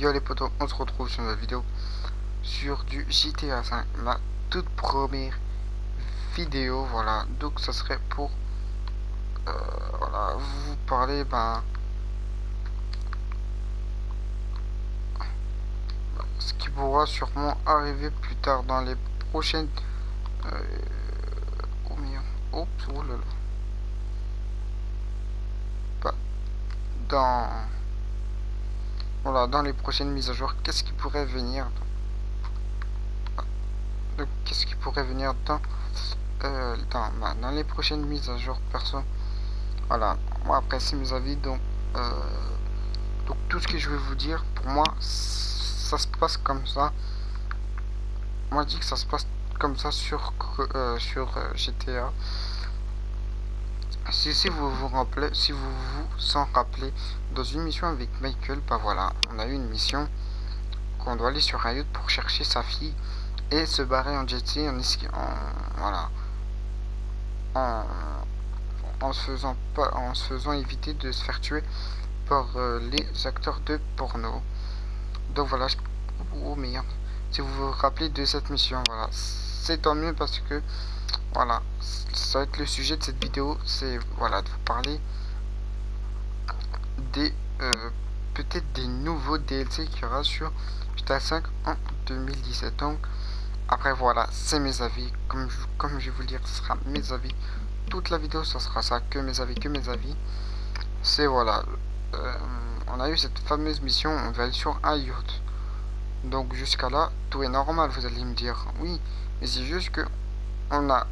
Yo les potos, on se retrouve sur une nouvelle vidéo sur du GTA 5, ma toute première vidéo, voilà. Donc ça serait pour voilà, vous parler ce qui pourra sûrement arriver plus tard dans les prochaines euh, oh merde, oups, oh là là. Pas dans voilà, dans les prochaines mises à jour, qu'est-ce qui pourrait venir qu'est-ce qui pourrait venir dans les prochaines mises à jour perso. Voilà, moi après c'est mes avis, donc tout ce que je vais vous dire, pour moi, ça se passe comme ça. Moi je dis que ça se passe comme ça sur GTA. Si vous vous rappelez, si vous vous en rappelez, dans une mission avec Michael, bah voilà, on a eu une mission qu'on doit aller sur un yacht pour chercher sa fille et se barrer en jet ski voilà, en, en se faisant éviter de se faire tuer par les acteurs de porno. Donc voilà, oh merde. Si vous vous rappelez de cette mission, voilà, c'est tant mieux parce que voilà, ça va être le sujet de cette vidéo, c'est voilà de vous parler des peut-être des nouveaux DLC qu'il y aura sur GTA 5 en 2017. Donc après voilà, c'est mes avis, comme je vais vous le dire, ce sera mes avis. Toute la vidéo, ça sera ça, que mes avis, que mes avis. C'est voilà, euh, on a eu cette fameuse mission, on va aller sur un yacht. Donc jusqu'à là, tout est normal, vous allez me dire. Oui, mais c'est juste que on a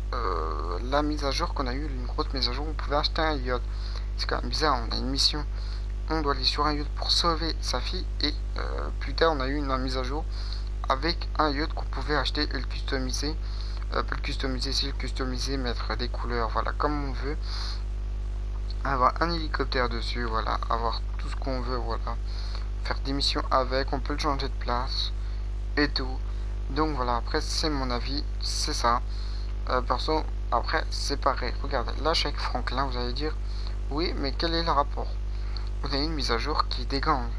la mise à jour qu'on a eu, une grosse mise à jour, on pouvait acheter un yacht. C'est quand même bizarre, on a une mission, on doit aller sur un yacht pour sauver sa fille, et plus tard on a eu une mise à jour avec un yacht qu'on pouvait acheter et le customiser. Peut le customiser, si le customiser, mettre des couleurs, voilà, comme on veut. Avoir un hélicoptère dessus, voilà, avoir tout ce qu'on veut, voilà. Faire des missions avec, on peut le changer de place et tout. Donc voilà, après c'est mon avis, c'est ça. Perso, après c'est pareil. Regardez, là je suis avec Franklin, vous allez dire, oui, mais quel est le rapport? On a une mise à jour qui est des gangs.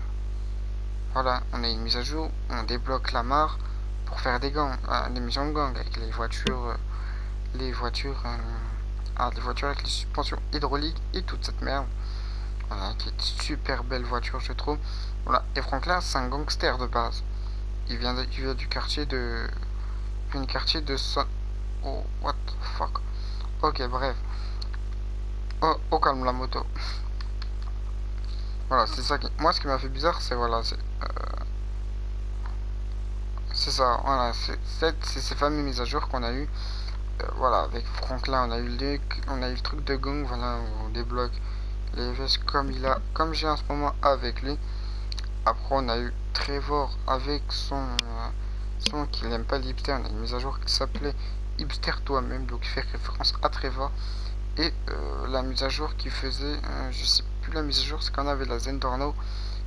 Voilà, on a une mise à jour, on débloque la mare pour faire des gangs, des missions de gang avec les voitures, les voitures avec les suspensions hydrauliques et toute cette merde. Voilà, qui est une super belle voiture, je trouve. Voilà, et Franklin, c'est un gangster de base. Il vient du quartier de. Une quartier de Son. Oh, what the fuck. Ok, bref. Oh, oh, calme la moto. Voilà, c'est ça qui. Moi, ce qui m'a fait bizarre, c'est voilà. C'est ça, voilà. C'est ces fameuses mises à jour qu'on a eu. Voilà, avec Franklin, on a eu le truc de gang, voilà, on débloque les vestes comme j'ai en ce moment avec lui. Après, on a eu Trevor avec son qu'il n'aime pas l'hipster. On a une mise à jour qui s'appelait Hipster toi-même, donc il fait référence à Trevor. Et la mise à jour qui faisait, je sais plus la mise à jour, c'est qu'on avait la Zentorno.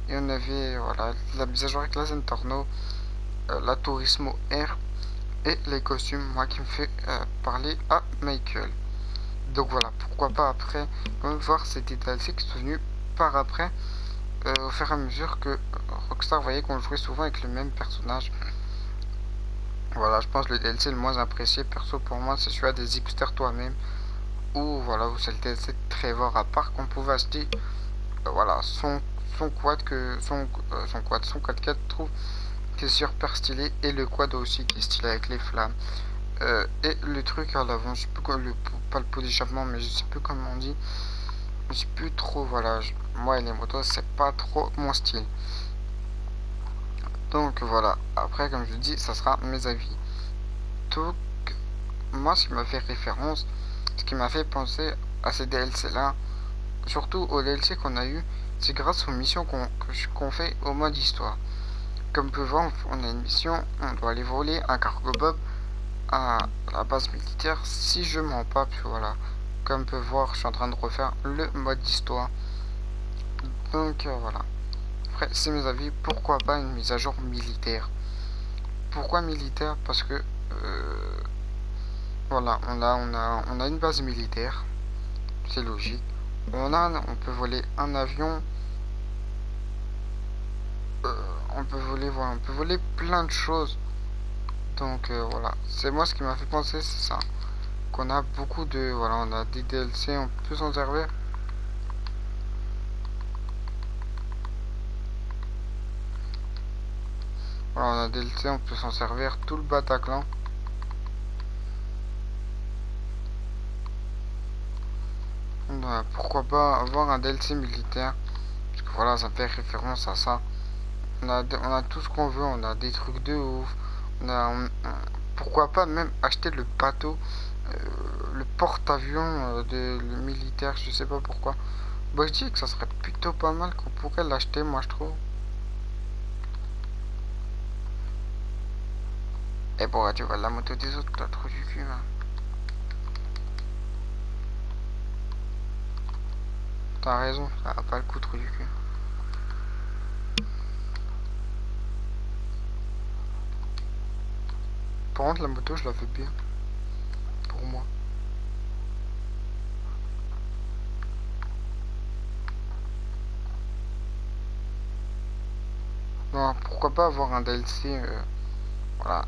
Et on avait, voilà, la mise à jour avec la Zentorno, la Turismo R et les costumes, moi qui me fait parler à Michael. Donc voilà, pourquoi pas après voir ces détails qui sont venus par après, au fur et à mesure que Rockstar voyait qu'on jouait souvent avec le même personnage. Voilà, je pense que le DLC le moins apprécié perso pour moi, c'est celui des hipsters toi-même, ou voilà, où c'est le DLC de Trevor, à part qu'on pouvait acheter voilà, son quad, son 4x4 trouve qui est super stylé, et le quad aussi qui est stylé avec les flammes. Et le truc à l'avant, je sais plus quoi, pas le pot d'échappement, mais je sais plus comment on dit. Je sais plus trop, voilà. Moi et les motos, c'est pas trop mon style. Donc voilà, après, comme je dis, ça sera mes avis. Donc, moi, ce qui m'a fait référence, ce qui m'a fait penser à ces DLC là, surtout aux DLC qu'on a eu, c'est grâce aux missions qu'on fait au mode histoire. Comme vous pouvez voir, on a une mission, on doit aller voler un cargo bob à la base militaire, si je mens pas, puis voilà. Comme peut voir, je suis en train de refaire le mode d'histoire. Donc voilà. Après, c'est mes avis. Pourquoi pas une mise à jour militaire? Pourquoi militaire? Parce que voilà, on a une base militaire. C'est logique. On peut voler un avion on peut voler, voilà, on peut voler plein de choses. Donc voilà, c'est moi ce qui m'a fait penser, c'est ça. Qu'on a beaucoup de, voilà, on a des DLC, on peut s'en servir. Voilà, on a des DLC, on peut s'en servir tout le Bataclan. Bah, pourquoi pas avoir un DLC militaire? Parce que voilà, ça fait référence à ça. On a tout ce qu'on veut, on a des trucs de ouf. Pourquoi pas même acheter le bateau, euh, le porte-avions le militaire, je sais pas pourquoi. Bah, je dis que ça serait plutôt pas mal qu'on pourrait l'acheter, moi je trouve. Et bon, tu vois la moto des autres, t'as trop du cul, hein. T'as raison, ça a pas le coup trop du cul. Par contre, la moto, je la veux bien. Pour moi. Non, pourquoi pas avoir un DLC, voilà.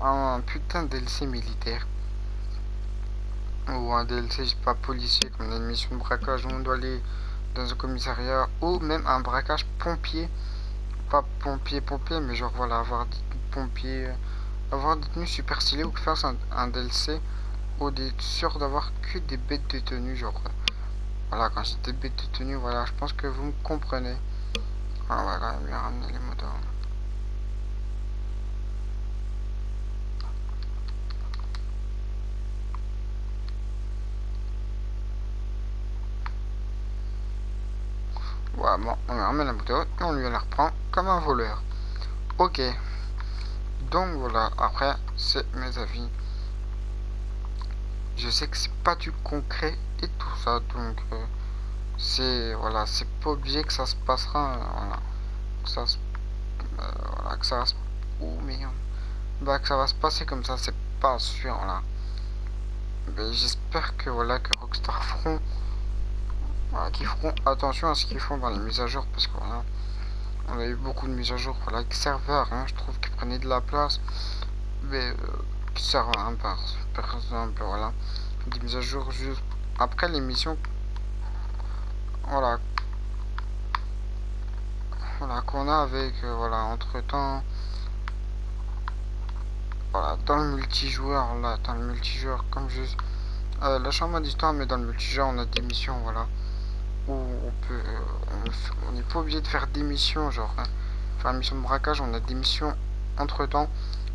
Un putain de DLC militaire. Ou un DLC, je sais pas, policier, comme une mission de braquage où on doit aller dans un commissariat. Ou même un braquage pompier. Pas pompier, mais genre voilà, avoir des pompiers. Avoir des tenues super stylées ou faire un DLC où des sûr d'avoir que des bêtes de tenue, genre. Voilà, quand j'ai des bêtes de tenue, voilà, je pense que vous me comprenez. Ah, voilà, bien ramener les motos. Voilà, bon, on lui ramène la moto et on lui la reprend comme un voleur. Ok, donc voilà, après, c'est mes avis. Je sais que c'est pas du concret et tout ça, donc c'est, voilà, c'est pas obligé que ça se passera, voilà, que ça se, voilà, que ça va se, oh merde, bah, que ça va se passer comme ça, c'est pas sûr, voilà. Mais j'espère que, voilà, que Rockstar feront, voilà, qu'ils feront attention à ce qu'ils font dans les mises à jour, parce que, voilà, on a eu beaucoup de mises à jour, voilà, qui servent à rien, je trouve, qui prenaient de la place, mais qui servent à rien, par exemple, voilà, des mises à jour juste après les missions, voilà, voilà, qu'on a avec, voilà, entre temps, voilà, dans le multijoueur, là, dans le multijoueur, comme je, la chambre d'histoire, mais dans le multijoueur, on a des missions, voilà, où on peut, on n'est pas obligé de faire des missions, genre, hein, faire une mission de braquage, on a des missions entre temps,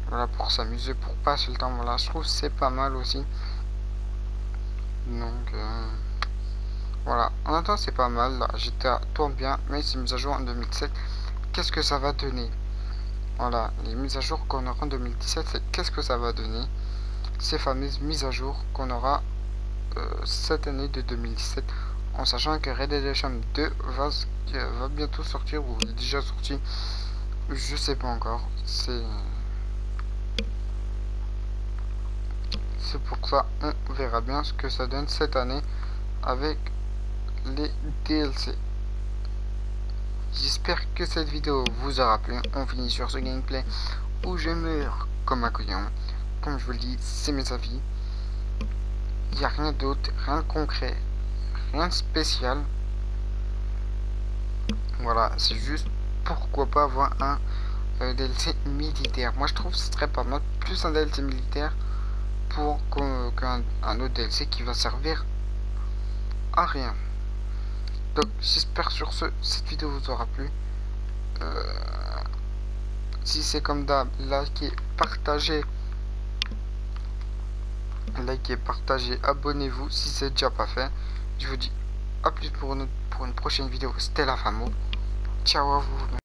voilà, pour s'amuser, pour passer le temps, voilà, je trouve c'est pas mal aussi, donc, voilà, en attendant, c'est pas mal, là, GTA tourne bien, mais c'est mis à jour en 2007, qu'est-ce que ça va donner? Voilà, les mises à jour qu'on aura en 2017, c'est qu'est-ce que ça va donner? Ces fameuses mises à jour qu'on aura cette année de 2017, en sachant que Red Dead Redemption 2 va bientôt sortir, ou est déjà sorti, je sais pas encore. C'est pour ça, on verra bien ce que ça donne cette année avec les DLC. J'espère que cette vidéo vous aura plu. On finit sur ce gameplay où je meurs comme un couillon. Comme je vous le dis, c'est mes avis. Il n'y a rien d'autre, rien de concret, rien de spécial. Voilà, c'est juste pourquoi pas avoir un DLC militaire. Moi je trouve que ce serait pas mal, plus un DLC militaire pour qu'un autre DLC qui va servir à rien. Donc j'espère sur ce, cette vidéo vous aura plu. Euh, si c'est comme d'hab, likez, partagez, abonnez-vous si c'est déjà pas fait. Je vous dis à plus pour une prochaine vidéo. C'était la Famo. Ciao à vous.